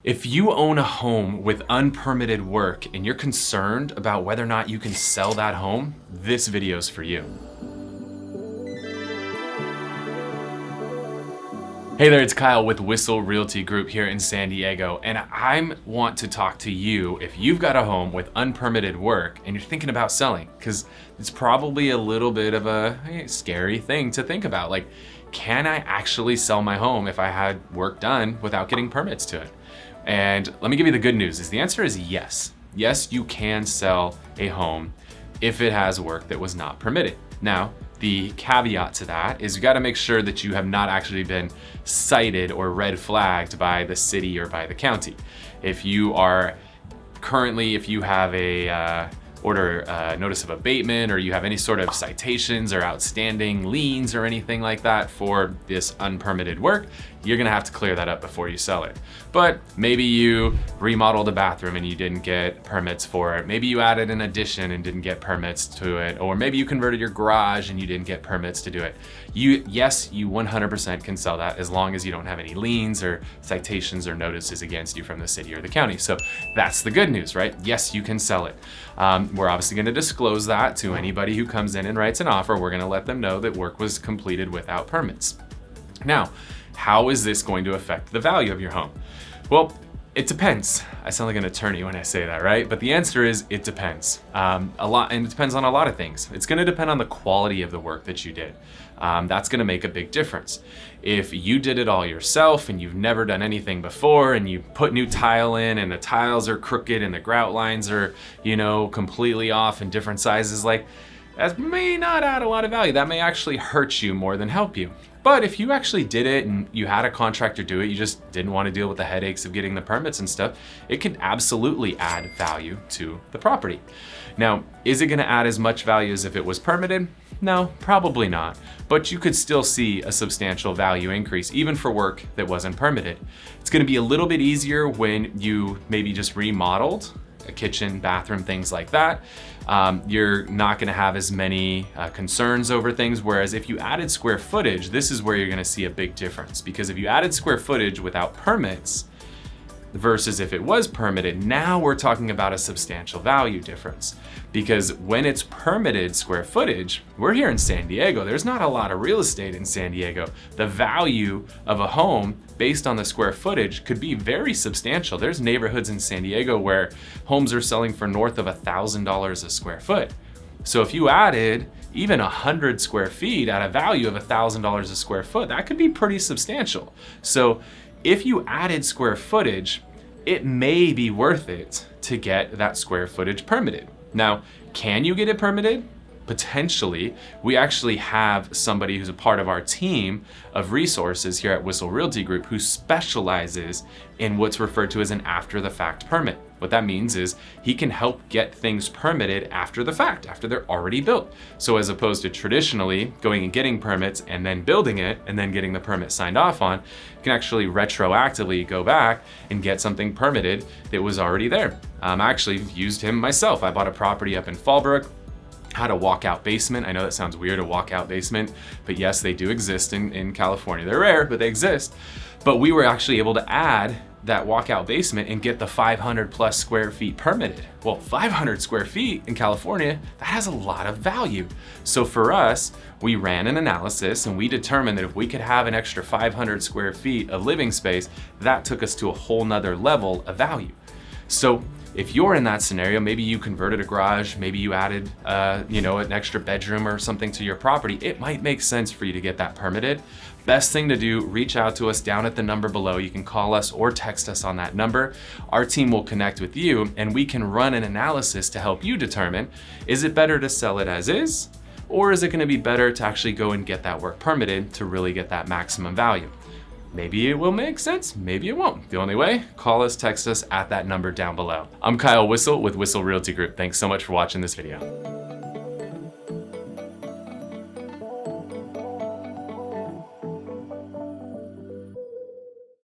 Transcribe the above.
If you own a home with unpermitted work and you're concerned about whether or not you can sell that home, this video is for you. Hey there, it's Kyle with Whissel Realty Group here in San Diego, and I want to talk to you if you've got a home with unpermitted work and you're thinking about selling, because it's probably a little bit of a scary thing to think about. Like, can I actually sell my home if I had work done without getting permits to it? And let me give you the good news, is the answer is yes. Yes, you can sell a home if it has work that was not permitted. Now, the caveat to that is you got to make sure that you have not actually been cited or red flagged by the city or by the county. If you have a notice of abatement, or you have any sort of citations or outstanding liens or anything like that for this unpermitted work, you're gonna have to clear that up before you sell it. But maybe you remodeled a bathroom and you didn't get permits for it. Maybe you added an addition and didn't get permits to it. Or maybe you converted your garage and you didn't get permits to do it. Yes, you 100% can sell that as long as you don't have any liens or citations or notices against you from the city or the county. So that's the good news, right? Yes, you can sell it. We're obviously gonna disclose that to anybody who comes in and writes an offer. We're gonna let them know that work was completed without permits. Now, how is this going to affect the value of your home? Well, it depends. I sound like an attorney when I say that, right? But the answer is it depends. And it depends on a lot of things. It's gonna depend on the quality of the work that you did. That's gonna make a big difference. If you did it all yourself and you've never done anything before, and you put new tile in and the tiles are crooked and the grout lines are, completely off in different sizes, that may not add a lot of value. That may actually hurt you more than help you. But if you actually did it and you had a contractor do it, you just didn't want to deal with the headaches of getting the permits and stuff, it can absolutely add value to the property. Now, is it going to add as much value as if it was permitted? No, probably not. But you could still see a substantial value increase, even for work that wasn't permitted. It's going to be a little bit easier when you maybe just remodeled a kitchen, bathroom, things like that. You're not gonna have as many concerns over things, whereas if you added square footage, this is where you're gonna see a big difference. Because if you added square footage without permits versus if it was permitted, now we're talking about a substantial value difference. Because when it's permitted square footage, we're here in San Diego, there's not a lot of real estate in San Diego. The value of a home based on the square footage could be very substantial. There's neighborhoods in San Diego where homes are selling for north of $1,000 a square foot. So if you added even 100 square feet at a value of $1,000 a square foot, that could be pretty substantial. So if you added square footage, it may be worth it to get that square footage permitted. Now, can you get it permitted? Potentially. We actually have somebody who's a part of our team of resources here at Whissel Realty Group who specializes in what's referred to as an after-the-fact permit. What that means is he can help get things permitted after the fact, after they're already built. So as opposed to traditionally going and getting permits and then building it and then getting the permit signed off on, you can actually retroactively go back and get something permitted that was already there. I actually used him myself. I bought a property up in Fallbrook, had a walkout basement. I know that sounds weird, a walkout basement, but yes, they do exist in California. They're rare, but they exist. But we were actually able to add that walkout basement and get the 500 plus square feet permitted. Well, 500 square feet in California, that has a lot of value. So for us, we ran an analysis and we determined that if we could have an extra 500 square feet of living space, that took us to a whole nother level of value. So if you're in that scenario, maybe you converted a garage, maybe you added, an extra bedroom or something to your property, it might make sense for you to get that permitted. Best thing to do, reach out to us down at the number below. You can call us or text us on that number. Our team will connect with you and we can run an analysis to help you determine, is it better to sell it as is? Or is it gonna be better to actually go and get that work permitted to really get that maximum value? Maybe it will make sense, maybe it won't. The only way, call us, text us at that number down below. I'm Kyle Whissel with Whissel Realty Group. Thanks so much for watching this video.